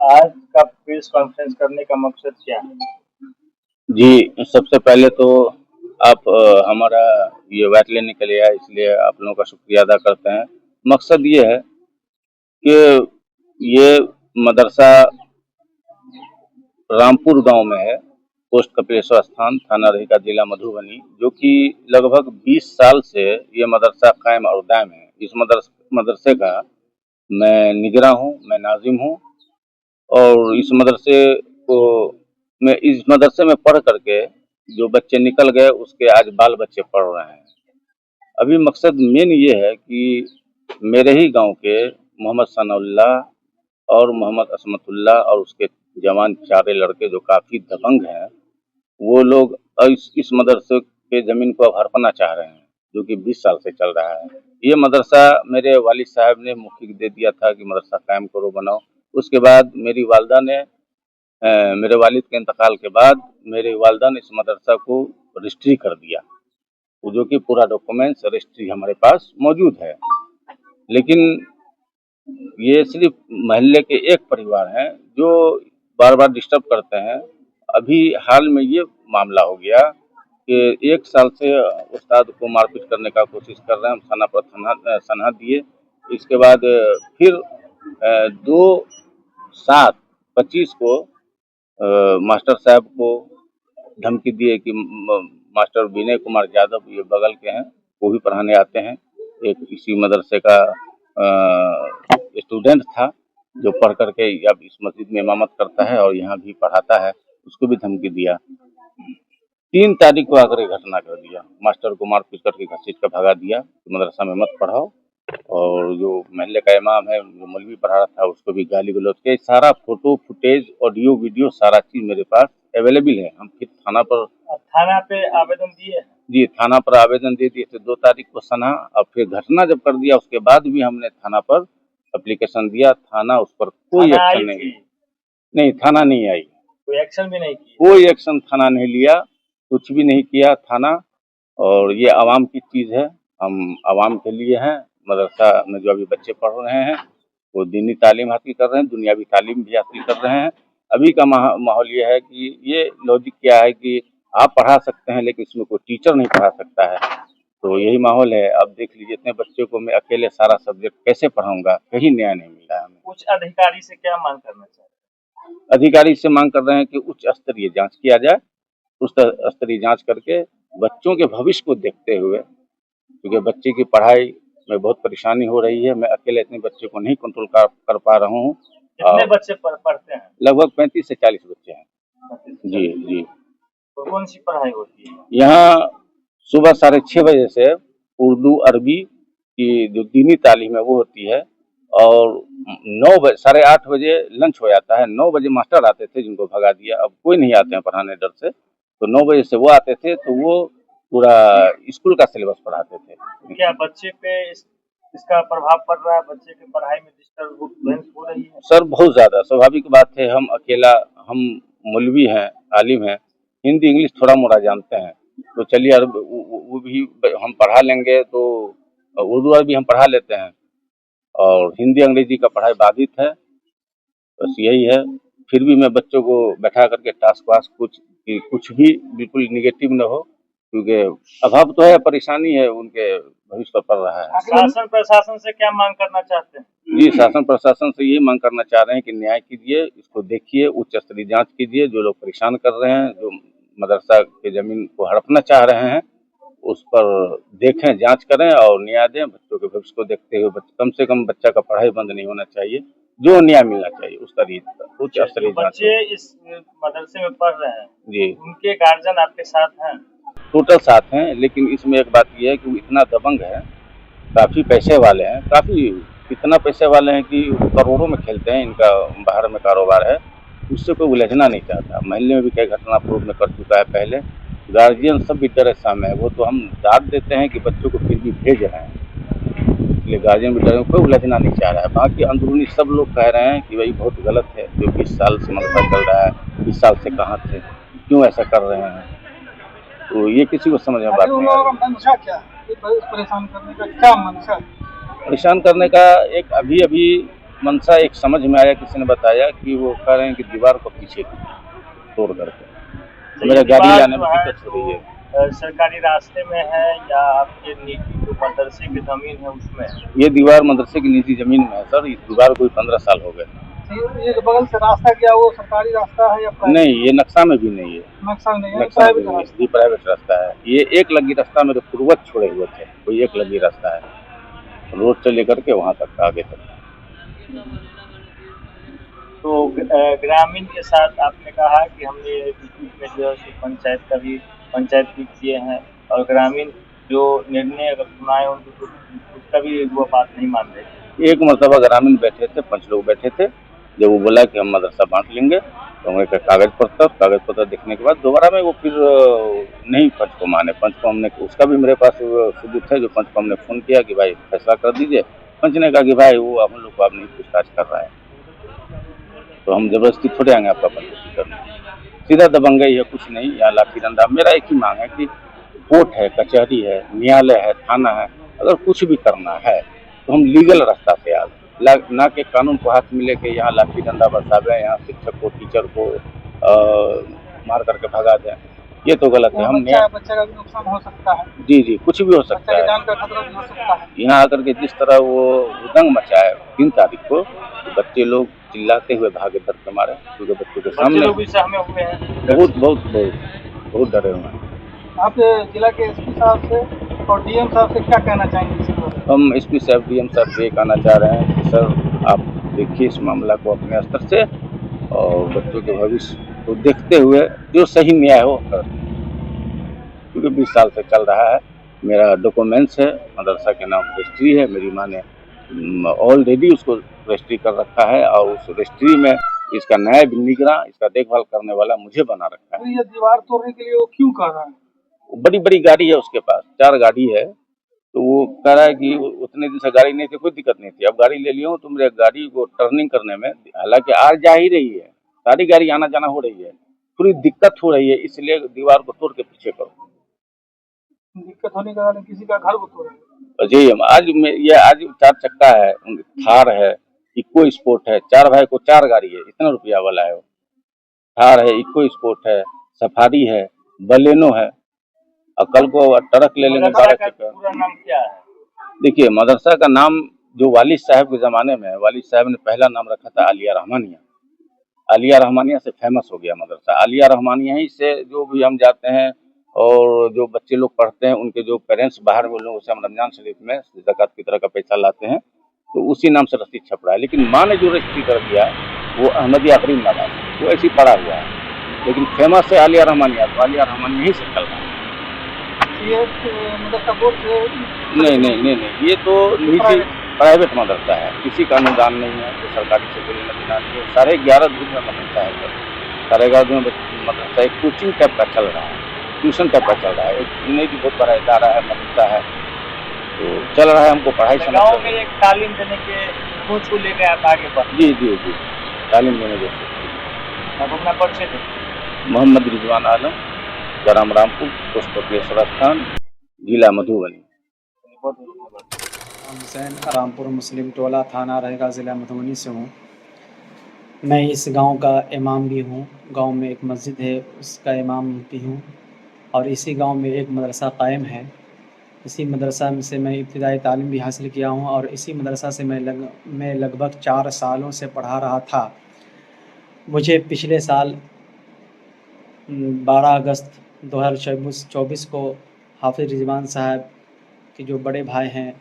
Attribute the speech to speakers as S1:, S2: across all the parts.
S1: आज का press conference करने का मकसद क्या है?
S2: जी, सबसे पहले तो आप हमारा ये बात लेने के लिए आए, इसलिए आप लोगों का शुक्रिया अदा करते हैं। मकसद ये है कि ये मदरसा रामपुर गांव में है, पोस्ट कपिलेश्वर स्थान, थाना रहिका, जिला मधुबनी, जो कि लगभग 20 साल से ये मदरसा कायम और दायम है। इस मदरसे का मैं निगरां हूँ, मैं नाज़िम हूँ और इस मदरसे में पढ़ करके जो बच्चे निकल गए उसके आज बाल बच्चे पढ़ रहे हैं। अभी मकसद मेन ये है कि मेरे ही गांव के मोहम्मद सनाउल्लाह और मोहम्मद असमतुल्लाह और उसके जवान 4 लड़के जो काफ़ी दबंग हैं, वो लोग इस मदरसे के ज़मीन को अब हड़पना चाह रहे हैं, जो कि 20 साल से चल रहा है। ये मदरसा मेरे वालिद साहब ने मौखिक दे दिया था कि मदरसा कायम करो, बनाओ। उसके बाद मेरी वालिदा ने मेरे वालिद के इंतकाल के बाद मेरी वालिदा ने इस मदरसा को रजिस्ट्री कर दिया, वो जो कि पूरा डॉक्यूमेंट्स रजिस्ट्री हमारे पास मौजूद है। लेकिन ये सिर्फ मोहल्ले के एक परिवार हैं जो बार-बार डिस्टर्ब करते हैं। अभी हाल में ये मामला हो गया कि 1 साल से उस्ताद को मारपीट करने का कोशिश कर रहे हैं। हम थाना पर सनहा दिए। इसके बाद फिर 2/7/25 को मास्टर साहब को धमकी दिए कि मास्टर विनय कुमार यादव, ये बगल के हैं, वो भी पढ़ाने आते हैं। एक इसी मदरसे का स्टूडेंट था जो पढ़ करके अब इस मस्जिद में इमामत करता है और यहाँ भी पढ़ाता है, उसको भी धमकी दिया। 3 तारीख को आकर ये घटना कर दिया, मास्टर को मारपीट करके घसीट कर भगा दिया, मदरसा में मत पढ़ाओ। और जो मोहल्ले का इमाम है, जो मौलवी पढ़ा रहा था, उसको भी गाली गलौज किया। सारा फोटो फुटेज, ऑडियो वीडियो सारा चीज मेरे पास अवेलेबल है। हम फिर थाना पर
S1: थाना पे आवेदन दिए हैं?
S2: जी, थाना पर आवेदन दे दिए थे 2 तारीख को सनहा। और फिर घटना जब कर दिया उसके बाद भी हमने थाना पर एप्लीकेशन दिया। थाना उस पर कोई
S1: थाना आई
S2: एक्शन नहीं,
S1: थी?
S2: नहीं थाना नहीं आई,
S1: कोई एक्शन भी नहीं किया?
S2: कोई एक्शन थाना नहीं लिया, कुछ भी नहीं किया थाना। और ये आवाम की चीज़ है, हम आवाम के लिए हैं। मदरसा में जो अभी बच्चे पढ़ रहे हैं वो दीनी तालीम हासिल कर रहे हैं, दुनियावी तालीम भी हासिल कर रहे हैं। अभी का माहौल ये है कि ये लॉजिक क्या है कि आप पढ़ा सकते हैं लेकिन इसमें कोई टीचर नहीं पढ़ा सकता है, तो यही माहौल है। अब देख लीजिए, इतने बच्चों को मैं अकेले सारा सब्जेक्ट कैसे पढ़ाऊंगा, कहीं न्याय नहीं मिल रहा है हमें।
S1: उच्च अधिकारी से क्या मांग करना चाहते हैं?
S2: अधिकारी से मांग कर रहे हैं कि उच्च स्तरीय जांच किया जाए, उच्च स्तरीय जांच करके बच्चों के भविष्य को देखते हुए, क्योंकि बच्चे की पढ़ाई में बहुत परेशानी हो रही है। मैं अकेले इतने बच्चे को नहीं कंट्रोल कर पा रहा हूँ।
S1: कितने बच्चे पढ़ते हैं?
S2: लगभग 35 से 40 बच्चे हैं। जी जी।
S1: तो कौन सी पढ़ाई होती है
S2: यहाँ? सुबह 6:30 बजे से उर्दू अरबी की जो दीनी तालीम है वो होती है, और 9 बजे 8:30 बजे लंच हो जाता है। 9 बजे मास्टर आते थे, जिनको भगा दिया, अब कोई नहीं आते हैं पढ़ाने डर से। तो 9 बजे से वो आते थे, तो वो पूरा स्कूल का सिलेबस पढ़ाते थे।
S1: क्या बच्चे पे इसका प्रभाव पड़ रहा है? बच्चे की पढ़ाई में डिस्टर्बेंस हो रही है?
S2: सर बहुत ज़्यादा स्वाभाविक बात है। हम मौलवी हैं, आलिम हैं, हिंदी इंग्लिश थोड़ा मोड़ा जानते हैं, तो चलिए अरब वो भी हम पढ़ा लेंगे, तो उर्दू अरबी हम पढ़ा लेते हैं, और हिंदी अंग्रेजी का पढ़ाई बाधित है। बस यही है। फिर भी मैं बच्चों को बैठा करके टास्क वास्क कुछ भी बिल्कुल निगेटिव न हो, क्योंकि अभाव तो है, परेशानी है, उनके भविष्य पर पड़ रहा है।
S1: शासन प्रशासन से क्या मांग करना चाहते हैं?
S2: जी, शासन प्रशासन से यही मांग करना चाह रहे हैं कि न्याय कीजिए, इसको देखिए, उच्च स्तरीय जांच कीजिए। जो लोग परेशान कर रहे हैं, जो मदरसा की जमीन को हड़पना चाह रहे हैं, उस पर देखें, जांच करें और न्याय दें। बच्चों के भविष्य को देखते हुए कम से कम बच्चा का पढ़ाई बंद नहीं होना चाहिए, जो न्याय मिलना चाहिए उस तरीके उच्च स्तरीय जांच।
S1: बच्चे इस मदरसे में पढ़ रहे हैं
S2: जी,
S1: उनके गार्जियन आपके साथ हैं?
S2: टोटल साथ हैं, लेकिन इसमें एक बात यह है कि वो इतना दबंग है, काफ़ी पैसे वाले हैं, काफ़ी इतना पैसे वाले हैं कि करोड़ों में खेलते हैं। इनका बाहर में कारोबार है, उससे कोई उलझना नहीं चाहता। मोहल्ले में भी कई घटना पूर्व में कर चुका है पहले। गार्जियन सब भी डरे सामने है, वो तो हम डांट देते हैं कि बच्चों को फिर भी भेज रहे हैं, इसलिए गार्जियन भी डरे, कोई उलझना नहीं चाह रहा है। बाकी अंदरूनी सब लोग कह रहे हैं कि भाई बहुत गलत है, जो 20 साल से मदरसा चल रहा है, 20 साल से कहाँ थे, क्यों ऐसा कर रहे हैं, तो ये किसी को समझ में बात नहीं आ रही।
S1: मंशा क्या है? परेशान करने का क्या मंशा?
S2: परेशान करने का एक अभी मंशा एक समझ में आया, किसी ने बताया कि वो कह रहे हैं कि दीवार को पीछे तोड़ करके मेरा गाड़ी
S1: दीवार
S2: लाने
S1: जो
S2: में
S1: है
S2: दिक्कत हो रही है।
S1: सरकारी रास्ते में है या आपके निजी जो मदरसे की जमीन है उसमें है?
S2: ये दीवार मदरसे की निजी जमीन में है सर। इस दीवार को 15 साल हो गए।
S3: ये जो बगल से रास्ता गया वो सरकारी रास्ता है या प्राइवेट?
S2: नहीं, ये नक्शा में भी नहीं है।
S3: नक्शा नहीं है,
S2: नक्शा में भी
S3: प्राइवेट
S2: नहीं है,
S3: रास्ता।
S2: ये प्राइवेट रास्ता है। ये एक लगी रास्ता मेरे पूर्वज छोड़े हुए थे, कोई एक लगी रास्ता है रोड से लेकर के वहाँ तक आगे तक।
S1: तो ग्रामीण के साथ आपने कहा कि हमने बीच में जो है सो पंचायत भी किए हैं और ग्रामीण जो निर्णय अगर सुनाए उनको तो उसका भी वो बात नहीं मान रहे थे।
S2: एक मरतबा ग्रामीण बैठे थे, 5 लोग बैठे थे। जब वो बोला कि हम मदरसा बांट लेंगे तो हमने कहा कागज पत्र देखने के बाद दोबारा में वो फिर नहीं पंच को माने। पंच को हमने उसका भी मेरे पास सबूत है, जो पंच को हमने फ़ोन किया कि भाई फैसला कर दीजिए। पंच ने कहा कि भाई वो हम लोग को अब नहीं पूछताछ कर रहा है, तो हम जबरदस्ती थोड़े आएंगे आपका पंचायती करने। सीधा दबंगई है, कुछ नहीं। यहाँ लाठी डंडा। मेरा एक ही मांग है कि कोर्ट है, कचहरी है, न्यायालय है, थाना है, अगर कुछ भी करना है तो हम लीगल रास्ता से आए, ना कि कानून को हाथ में लेके यहाँ लाठी डंडा बरसावें, यहाँ शिक्षक को टीचर को मार करके भगा दें। ये तो गलत है। हम
S3: बच्चा का भी नुकसान हो सकता है।
S2: जी जी, कुछ भी हो सकता है।
S3: जान का खतरा भी हो सकता है।
S2: यहाँ आकर के जिस तरह वो दंग मचाए 3 तारीख को, तो बच्चे लोग चिल्लाते हुए भागे डर के मारे, क्योंकि बच्चों के सामने
S1: लोग भी सहमे हुए हैं।
S2: बहुत डरे हुए हैं।
S3: आप जिला के एसपी साहब से और डीएम साहब से क्या कहना चाहेंगे इसी पर?
S2: हम एसपी साहब, डीएम साहब से ये कहना चाह रहे हैं कि सर आप देखिए इस मामला को अपने स्तर से, और बच्चों के भविष्य को देखते हुए जो सही न्याय हो कर, क्योंकि 20 साल से चल रहा है। मेरा डॉक्यूमेंट्स है, मदरसा के नाम रजिस्ट्री है, मेरी माँ ने ऑलरेडी उसको रजिस्ट्री कर रखा है, और उस रजिस्ट्री में इसका न्याय निगरान, इसका देखभाल करने वाला मुझे बना रखा है।
S3: तो ये दीवार तोड़ने के लिए वो क्यों कर रहा है?
S2: बड़ी बड़ी गाड़ी है उसके पास, 4 गाड़ी है, तो वो कह रहा है कि उतने दिन से गाड़ी नहीं थी, कोई दिक्कत नहीं थी, अब गाड़ी ले लिया हूँ तो मेरे गाड़ी को टर्निंग करने में, हालांकि आ जा ही रही है, सारी गाड़ी आना जाना हो रही है, थोड़ी दिक्कत हो रही है, इसलिए दीवार को तोड़ के पीछे करो।
S3: दिक्कत होने के कारण किसी का घर को तोड़ा।
S2: जी, ये आज 4 चक्का है, थार है, इको स्पोर्ट है, 4 भाई को 4 गाड़ी है, इतना रुपया वाला है वो। थार है, इको स्पोर्ट है, सफारी है, बलेनो है, और कल को ट्रक ले लेंगे 12 चक्का।
S1: पूरा नाम क्या है?
S2: देखिए, मदरसा का नाम जो वालिद साहब के ज़माने में है, वालिद साहब ने पहला नाम रखा था आलिया रहमानिया। आलिया रहमानिया से फेमस हो गया मदरसा। आलिया रहमानिया ही से जो भी हम जाते हैं और जो बच्चे लोग पढ़ते हैं, उनके जो पेरेंट्स बाहर में लोगों से हम रमजान शरीफ में ज़कात की तरह का पैसा लाते हैं, तो उसी नाम से रसीद छप रहा है। लेकिन माँ ने जो रजिस्ट्री कर दिया वो अहमदिया अकरीम नामा से, वो ऐसी पड़ा हुआ है, लेकिन फेमस है आलिया रहमानिया, तो आलिया रहमानिया ही से चल रहा है।
S3: ये मदरसा बोर्ड से
S2: नहीं, ये तो निजी प्राइवेट मदरसा है, किसी का अनुदान नहीं है, तो सरकारी से कोई अनुदान नहीं है। 11:30 दूर में मदरसा है सर, 11:30 में मदरसा एक कोचिंग टाइप का चल रहा है, ट्यूशन टाइप का चल रहा है, एक नहीं भी बहुत बड़ा इदारा है, मदरसा है, तो चल रहा है। हमको पढ़ाई
S1: गाँव में एक तालीम देने के सोच को लेकर आप आगे बढ़े।
S2: जी, तालीम देने के सोच।
S1: आप अपना परिचय दें।
S2: मोहम्मद रिजवान आलम, ग्राम रामपुर, पोस्ट बकलेश्वर स्थान, जिला मधुबनी।
S4: हुसैन, रामपुर मुस्लिम टोला, थाना रहेगा, ज़िला मधुबनी से हूँ। मैं इस गांव का इमाम भी हूँ। गांव में एक मस्जिद है, उसका इमाम भी हूँ, और इसी गांव में एक मदरसा कायम है। इसी मदरसा में से मैं इब्तिदाई तालीम भी हासिल किया हूँ, और इसी मदरसा से मैं लगभग 4 सालों से पढ़ा रहा था। मुझे पिछले साल 12 अगस्त 2024 को हाफिज़ रिजवान साहब के जो बड़े भाई हैं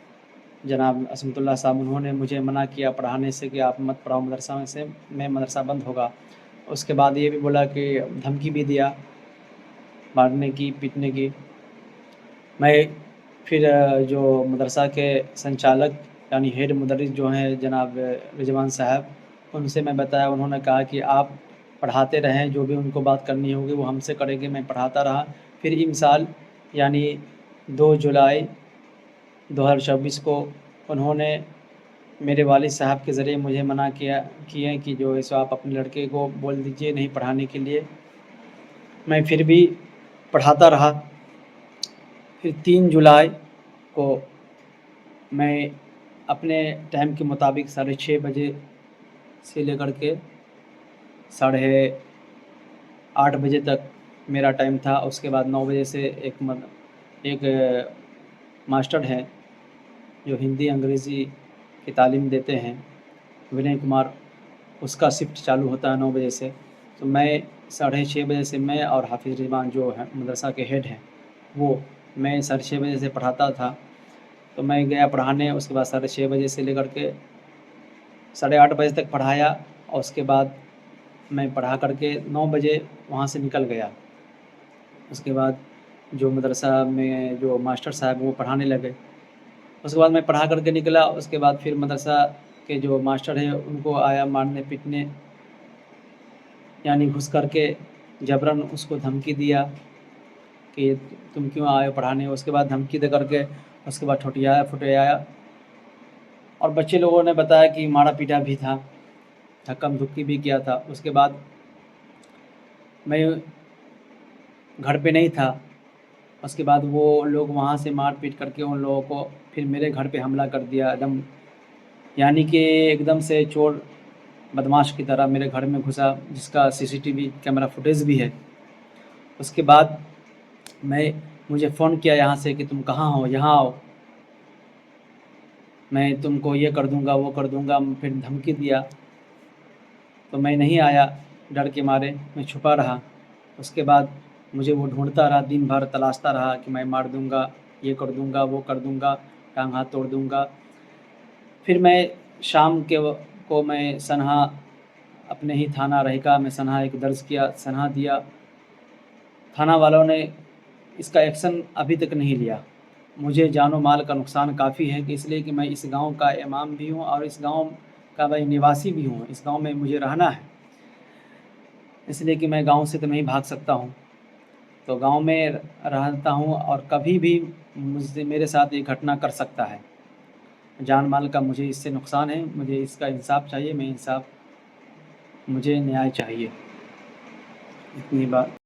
S4: जनाब असमतुल्लाह साहब, उन्होंने मुझे मना किया पढ़ाने से कि आप मत पढ़ाओ मदरसा में से, मैं मदरसा बंद होगा। उसके बाद ये भी बोला कि धमकी भी दिया मारने की, पीटने की। मैं फिर जो मदरसा के संचालक यानी हेड मुदर्रिस जो हैं जनाब रिजवान साहब, उनसे मैं बताया, उन्होंने कहा कि आप पढ़ाते रहें, जो भी उनको बात करनी होगी वो हमसे करेंगे। मैं पढ़ाता रहा। फिर इमसाल यानी 2 जुलाई 2024 को उन्होंने मेरे वालिद साहब के ज़रिए मुझे मना किए कि जो है सो आप अपने लड़के को बोल दीजिए नहीं पढ़ाने के लिए। मैं फिर भी पढ़ाता रहा। फिर 3 जुलाई को मैं अपने टाइम के मुताबिक 6:30 बजे से लेकर के 8:30 बजे तक मेरा टाइम था। उसके बाद 9 बजे से एक मास्टर हैं जो हिंदी अंग्रेज़ी की तालीम देते हैं, विनय कुमार, उसका शिफ्ट चालू होता है 9 बजे से। तो मैं 6:30 बजे से मैं और हाफिज़ रिजवान जो है मदरसा के हेड हैं, मैं 6:30 बजे से पढ़ाता था। तो मैं गया पढ़ाने, उसके बाद 6:30 बजे से लेकर के 8:30 बजे तक पढ़ाया और उसके बाद मैं पढ़ा करके 9 बजे वहाँ से निकल गया। उसके बाद जो मदरसा में जो मास्टर साहब वो पढ़ाने लगे। उसके बाद मैं पढ़ा करके निकला। उसके बाद फिर मदरसा के जो मास्टर हैं उनको आया मारने पीटने, यानी घुस करके जबरन उसको धमकी दिया कि तुम क्यों आए हो पढ़ाने। उसके बाद धमकी दे करके उसके बाद ठोठियाया फुटियाया और बच्चे लोगों ने बताया कि मारा पीटा भी था, धक्कम धुक्की भी किया था। उसके बाद मैं घर पे नहीं था। उसके बाद वो लोग वहाँ से मार पीट करके उन लोगों को फिर मेरे घर पे हमला कर दिया एकदम, यानी कि एकदम से चोर बदमाश की तरह मेरे घर में घुसा, जिसका सीसीटीवी कैमरा फुटेज भी है। उसके बाद मुझे फ़ोन किया यहाँ से कि तुम कहाँ हो, यहाँ आओ, मैं तुमको ये कर दूँगा वो कर दूँगा, फिर धमकी दिया। तो मैं नहीं आया, डर के मारे मैं छुपा रहा। उसके बाद मुझे वो ढूंढता रहा, दिन भर तलाशता रहा कि मैं मार दूँगा, ये कर दूँगा वो कर दूँगा, टांग हाथ तोड़ दूँगा। फिर मैं शाम को मैं सनहा अपने ही थाना रहिका में सनहा एक दर्ज किया, सनहा दिया। थाना वालों ने इसका एक्शन अभी तक नहीं लिया। मुझे जानो माल का नुकसान काफ़ी है कि इसलिए कि मैं इस गांव का इमाम भी हूं और इस गांव का मैं निवासी भी हूं। इस गांव में मुझे रहना है, इसलिए कि मैं गांव से तो नहीं भाग सकता हूं। तो गांव में रहता हूं और कभी भी मेरे साथ ये घटना कर सकता है। जान माल का मुझे इससे नुकसान है, मुझे इसका इंसाफ चाहिए, मुझे न्याय चाहिए। इतनी बात।